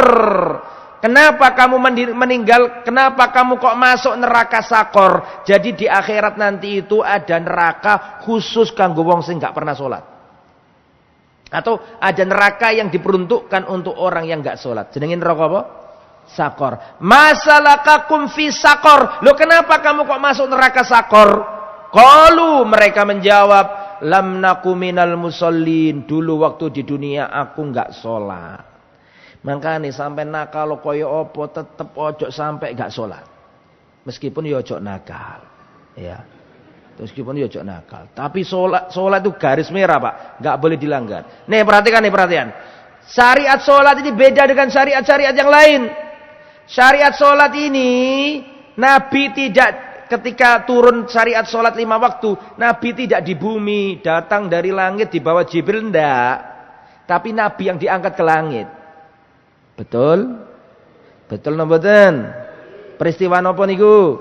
Kenapa kamu meninggal? Kenapa kamu kok masuk neraka sakor? Jadi di akhirat nanti itu ada neraka khusus kanggo wong sing gak pernah sholat. Atau ada neraka yang diperuntukkan untuk orang yang gak sholat. Jenengin neraka apa? Sakor. Masalakakum fi sakor. Loh kenapa kamu kok masuk neraka sakor? Qalu, mereka menjawab, lam naku minal musallin. Dulu waktu di dunia aku gak sholat. Makanya sampai nakal koyo opo tetep ojo sampai gak sholat. Meskipun ya ojo nakal. Ya. Meskipun ya ojo nakal. Tapi sholat itu garis merah, Pak. Gak boleh dilanggar. Nih perhatikan. Syariat sholat ini beda dengan syariat-syariat yang lain. Syariat sholat ini Nabi tidak, ketika turun syariat sholat 5 waktu, Nabi tidak di bumi, datang dari langit di bawah Jibril, enggak. Tapi Nabi yang diangkat ke langit. Betul? Betul napa mboten? Peristiwa napa niku?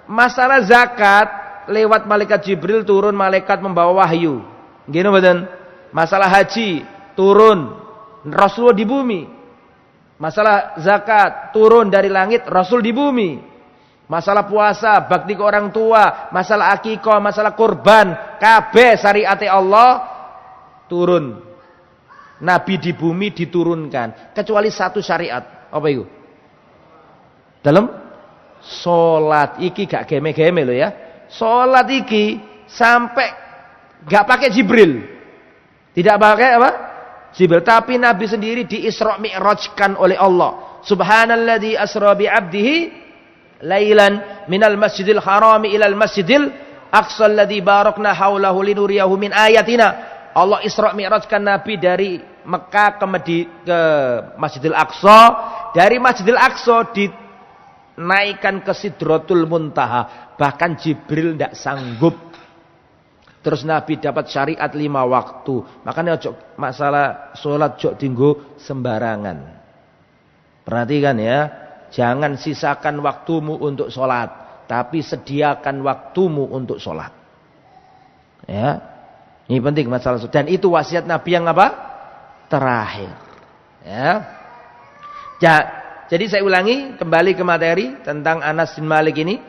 Masalah zakat lewat malaikat Jibril turun, malaikat membawa wahyu. Gini badan. Masalah haji turun, Rasulullah di bumi. Masalah zakat turun dari langit, Rasul di bumi. Masalah puasa, bakti ke orang tua, masalah akikah, masalah kurban, kabeh syariat Allah turun. Nabi di bumi diturunkan, kecuali satu syariat. Apa itu? Dalam salat iki gak geme-geme loh ya. Salat iki sampai gak pakai Jibril. Tidak pakai apa? Jibril, tapi Nabi sendiri di Isra Mi'rajkan oleh Allah. Subhanalladzi asra bi 'abdihi lailan minal masjidil harami ilal masjidil aqsal ladzi barakna haulahu linuriyahu min ayatina. Allah Isra Mi'rajkan Nabi dari Mekah ke Masjidil Aqsa, dari Masjidil Aqsa dinaikkan ke Sidratul Muntaha, bahkan Jibril tidak sanggup. Terus Nabi dapat syariat 5 waktu. Makanya masalah sholat jok tinggu sembarangan. Perhatikan ya. Jangan sisakan waktumu untuk sholat. Tapi sediakan waktumu untuk sholat. Ya. Ini penting masalah sholat. Dan itu wasiat Nabi yang apa? Terakhir. Ya. Jadi saya ulangi kembali ke materi tentang Anas bin Malik ini.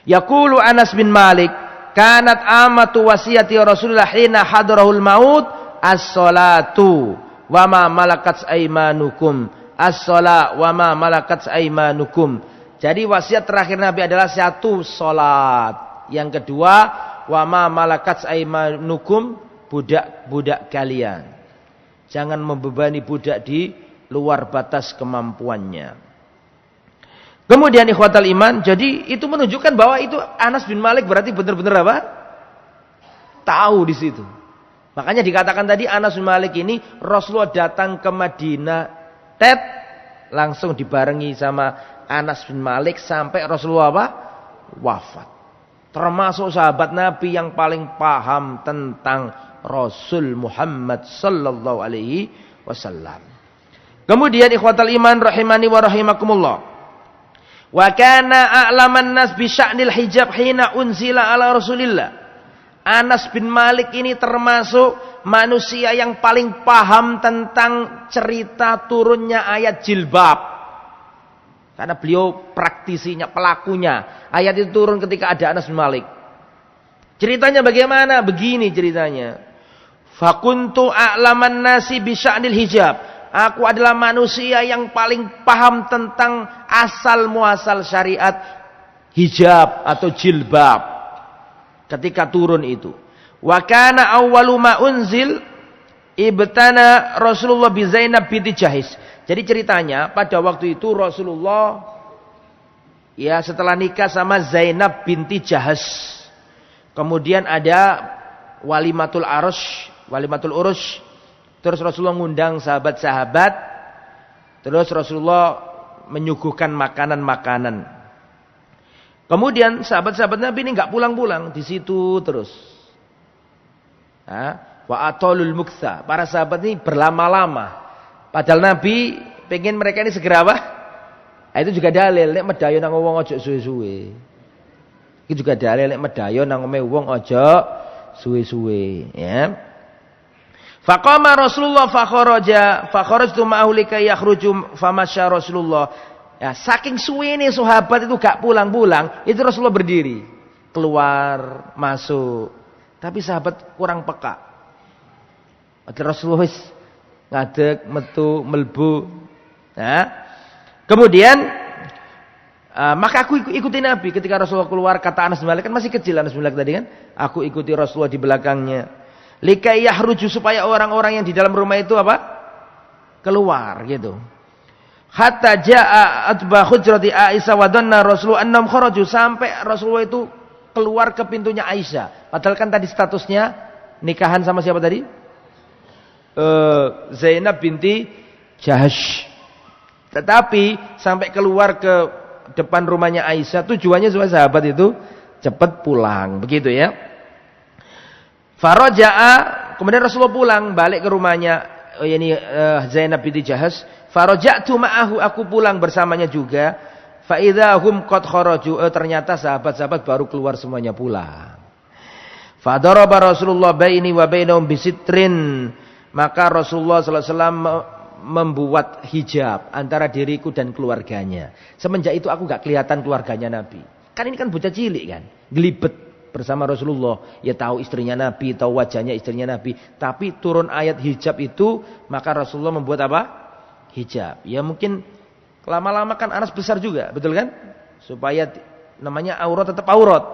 Yaqulu Anas bin Malik. Kanat amatu wasiyati Rasulullah hina hadrahul maut as-salatu wa ma malakat aymanukum. As-salat wa ma malakat aymanukum. Jadi wasiat terakhir Nabi adalah satu salat. Yang kedua wa ma malakat aymanukum, budak-budak kalian. Jangan membebani budak di luar batas kemampuannya. Kemudian ikhwatal iman, jadi itu menunjukkan bahwa itu Anas bin Malik berarti benar-benar apa? Tahu di situ. Makanya dikatakan tadi Anas bin Malik ini Rasulullah datang ke Madinah, langsung dibarengi sama Anas bin Malik sampai Rasulullah apa? Wafat. Termasuk sahabat Nabi yang paling paham tentang Rasul Muhammad sallallahu alaihi wasallam. Kemudian ikhwatal iman rahimani wa rahimakumullah. Wa kana a'laman nas bi sya'nil hijab hina unzila ala Rasulillah. Anas bin Malik ini termasuk manusia yang paling paham tentang cerita turunnya ayat jilbab. Karena beliau praktisinya, pelakunya. Ayat itu turun ketika ada Anas bin Malik. Ceritanya bagaimana? Begini ceritanya. Fakuntu a'laman nasi bi sya'nil hijab. Aku adalah manusia yang paling paham tentang asal muasal syariat hijab atau jilbab ketika turun itu. Wa kana awwalu ma unzil ibtana Rasulullah bi Zainab binti Jahsh. Jadi ceritanya pada waktu itu Rasulullah ya setelah nikah sama Zainab binti Jahsh. Kemudian ada walimatul urus. Terus Rasulullah ngundang sahabat-sahabat. Terus Rasulullah menyuguhkan makanan-makanan. Kemudian sahabat-sahabat Nabi ini enggak pulang-pulang, di situ terus. Wa atolul muktha. Para sahabat ini berlama-lama. Padahal Nabi pengen mereka ini segera apa? Itu juga dalil nek medayo nang wong aja suwe-suwe. Itu juga dalil nek medayo nang wong aja suwe-suwe, ya. Faqama Rasulullah fakharajtu ma'ahu likay yakhruju famasya Rasulullah. Ya, saking suwene sahabat itu gak pulang-pulang, itu Rasulullah berdiri, keluar, masuk. Tapi sahabat kurang peka. Akhirnya Rasulullah wis ngadeg, metu, melbu. Ya. Kemudian maka aku ikuti Nabi ketika Rasulullah keluar, kata Anas bin Malik, kan masih kecil Anas bin Malik tadi kan. Aku ikuti Rasulullah di belakangnya. Likai yahruju, supaya orang-orang yang di dalam rumah itu apa? Keluar gitu. Hatta jaa atba hujrati Aisyah wa dhanna Rasulullah annahum kharaju, sampai Rasulullah itu keluar ke pintunya Aisyah. Padahal kan tadi statusnya nikahan sama siapa tadi? Zainab binti Jahsh. Tetapi sampai keluar ke depan rumahnya Aisyah, tujuannya supaya sahabat itu cepat pulang, begitu ya. Faraja'a, kemudian Rasulullah pulang balik ke rumahnya Zainab binti Jahsh. Faraja'tu ma'ahu, aku pulang bersamanya juga. Fa idza hum qad kharaju, ternyata sahabat-sahabat baru keluar semuanya pulang. Fadaraba Rasulullah baini wa bainahum bisitrin. Maka Rasulullah sallallahu alaihi wasallam membuat hijab antara diriku dan keluarganya. Semenjak itu aku gak kelihatan keluarganya Nabi. Kan ini kan bocah cilik kan, gelibet bersama Rasulullah. Ya tahu istrinya Nabi, tahu wajahnya istrinya Nabi. Tapi turun ayat hijab itu, maka Rasulullah membuat apa? Hijab. Ya mungkin lama-lama kan Anas besar juga, betul kan? Supaya namanya aurat tetap aurat.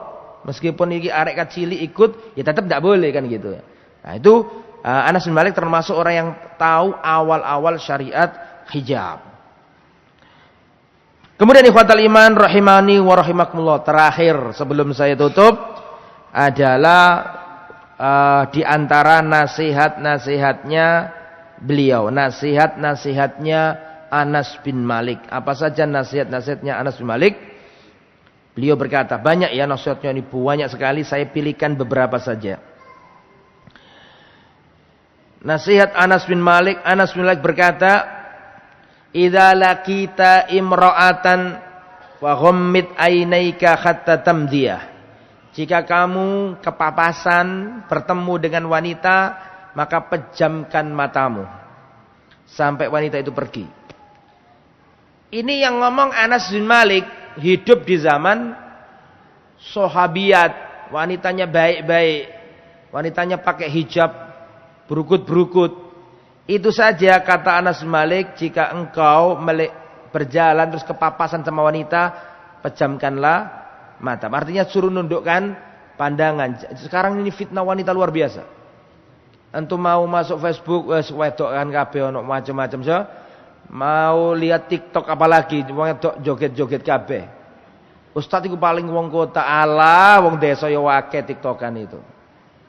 Meskipun ini arek kecil ikut, ya tetap tidak boleh kan gitu. Nah itu Anas bin Malik termasuk orang yang tahu awal-awal syariat hijab. Kemudian ikhwatal iman rahimani wa rahimakumullah, terakhir sebelum saya tutup adalah di antara nasihat-nasihatnya beliau, nasihat-nasihatnya Anas bin Malik. Apa saja nasihat-nasihatnya Anas bin Malik? Beliau berkata, banyak ya nasihatnya ini, banyak sekali, saya pilihkan beberapa saja. Nasihat Anas bin Malik berkata, "Idza laqita imra'atan fa ghammid ainaika hatta tamdiyah." Jika kamu kepapasan bertemu dengan wanita, maka pejamkan matamu sampai wanita itu pergi. Ini yang ngomong Anas bin Malik, hidup di zaman sahabiyat, wanitanya baik-baik, wanitanya pakai hijab berukut-berukut. Itu saja kata Anas bin Malik, jika engkau berjalan terus kepapasan sama wanita, pejamkanlah mata. Artinya suruh nundukkan pandangan. Sekarang ini fitnah wanita luar biasa. Antum mau masuk Facebook, wedok kan kabeh ono macam-macam so. Mau lihat TikTok apalagi, wedok joget-joget kabeh. Ustaz iku paling wong kota, ala wong desa ya akeh TikTokan itu.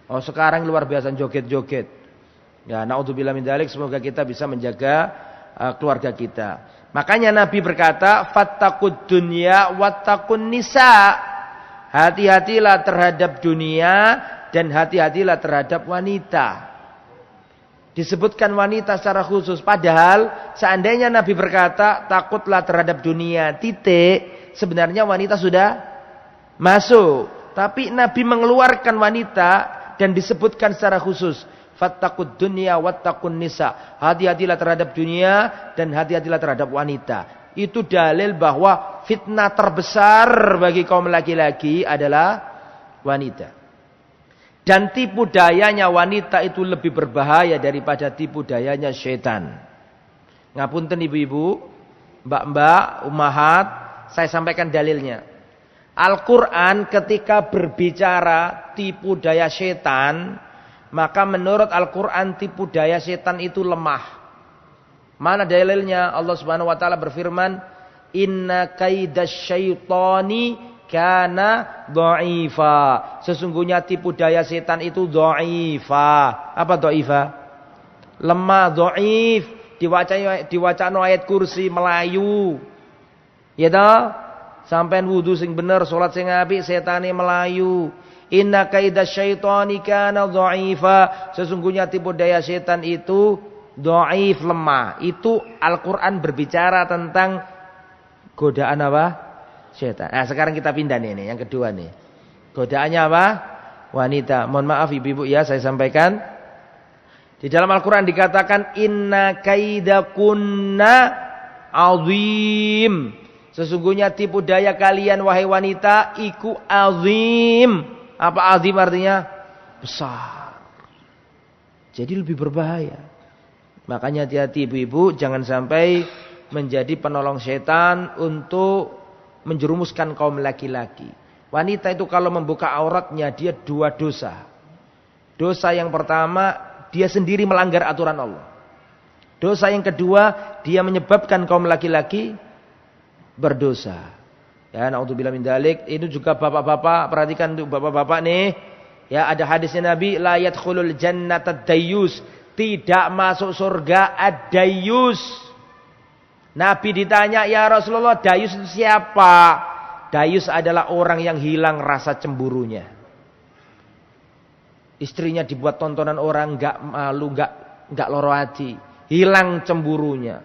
Oh sekarang luar biasa joget-joget. Ya, naudzubillah min dzalik, semoga kita bisa menjaga keluarga kita. Makanya Nabi berkata, "Fattaqud dunya wattaqun nisa." Hati-hatilah terhadap dunia dan hati-hatilah terhadap wanita. Disebutkan wanita secara khusus, padahal seandainya Nabi berkata, "Takutlah terhadap dunia," titik, sebenarnya wanita sudah masuk. Tapi Nabi mengeluarkan wanita dan disebutkan secara khusus, fattaqud dunya wattaqun nisa. Hati-hatilah terhadap dunia dan hati-hatilah terhadap wanita. Itu dalil bahwa fitnah terbesar bagi kaum laki-laki adalah wanita. Dan tipu dayanya wanita itu lebih berbahaya daripada tipu dayanya syaitan. Ngapunten ibu-ibu, mbak-mbak, ummahat, saya sampaikan dalilnya. Al-Quran ketika berbicara tipu daya syaitan, maka menurut Al-Quran tipu daya setan itu lemah. Mana dalilnya? Allah Subhanahu wa taala berfirman, "Inna kaidasyaitani kana dha'ifa." Sesungguhnya tipu daya setan itu dha'ifa. Apa dha'ifa? Lemah, dhaif. Diwacana ayat kursi Melayu. Ya toh? Sampean wudu sing bener, salat sing apik, setane melayu. Inna kaidasyaitani kana dha'ifa. Sesungguhnya tipu daya setan itu dhaif, lemah. Itu Al-Qur'an berbicara tentang godaan apa? Setan. Nah, sekarang kita pindah nih, yang kedua nih. Godaannya apa? Wanita. Mohon maaf ibu-ibu ya, saya sampaikan. Di dalam Al-Qur'an dikatakan inna kaidakunna azim. Sesungguhnya tipu daya kalian wahai wanita iku azim. Apa azim artinya? Besar. Jadi lebih berbahaya. Makanya hati-hati ibu-ibu, jangan sampai menjadi penolong setan untuk menjerumuskan kaum laki-laki. Wanita itu kalau membuka auratnya dia dua dosa. Dosa yang pertama, dia sendiri melanggar aturan Allah. Dosa yang kedua, dia menyebabkan kaum laki-laki berdosa. Ya, naudzubillah min dzalik. Ini juga bapak-bapak, perhatikan untuk bapak-bapak nih. Ya, ada hadisnya Nabi, la yadkhulul jannata dayyus. Tidak masuk surga ad-dayyus. Nabi ditanya, "Ya Rasulullah, dayyus itu siapa?" Dayyus adalah orang yang hilang rasa cemburunya. Istrinya dibuat tontonan orang, enggak malu, enggak loro hati, hilang cemburunya.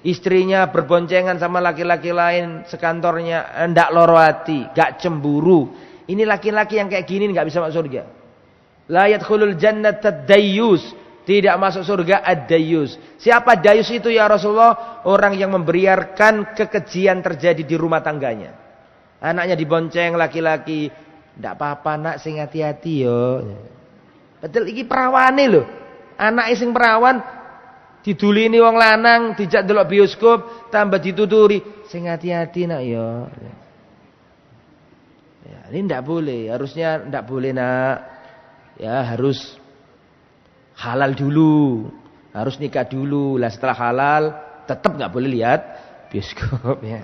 Istrinya berboncengan sama laki-laki lain sekantornya, enggak loro hati, enggak cemburu. Ini laki-laki yang kayak gini enggak bisa masuk surga. La yadkhulul jannata ad-dayyus. Tidak masuk surga ad-dayyus. Siapa dayyus itu ya Rasulullah? Orang yang membiarkan kekejian terjadi di rumah tangganya. Anaknya dibonceng laki-laki. Ndak apa-apa nak, sing hati-hati yo. Betul iki perawane lho. Anak sing perawan didulini wong lanang, dijak delok bioskop, tambah dituturi, sing hati-hati nak yo. Ya, ini ndak boleh, harusnya ndak boleh nak. Ya, harus halal dulu, harus nikah dulu. Lah setelah halal tetap nggak boleh lihat bioskop ya.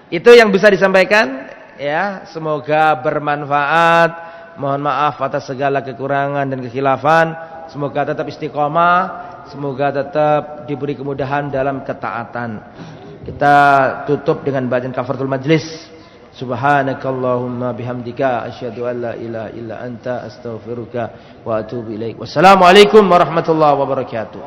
Itu yang bisa disampaikan ya, semoga bermanfaat. Mohon maaf atas segala kekurangan dan kekhilafan. Semoga tetap istiqomah, semoga tetap diberi kemudahan dalam ketaatan. Kita tutup dengan bacaan kafaratul majlis. Subhanakallahumma bihamdika asyhadu an la ilaha illa anta astaghfiruka wa atubu ilaik. Wassalamualaikum warahmatullahi wabarakatuh.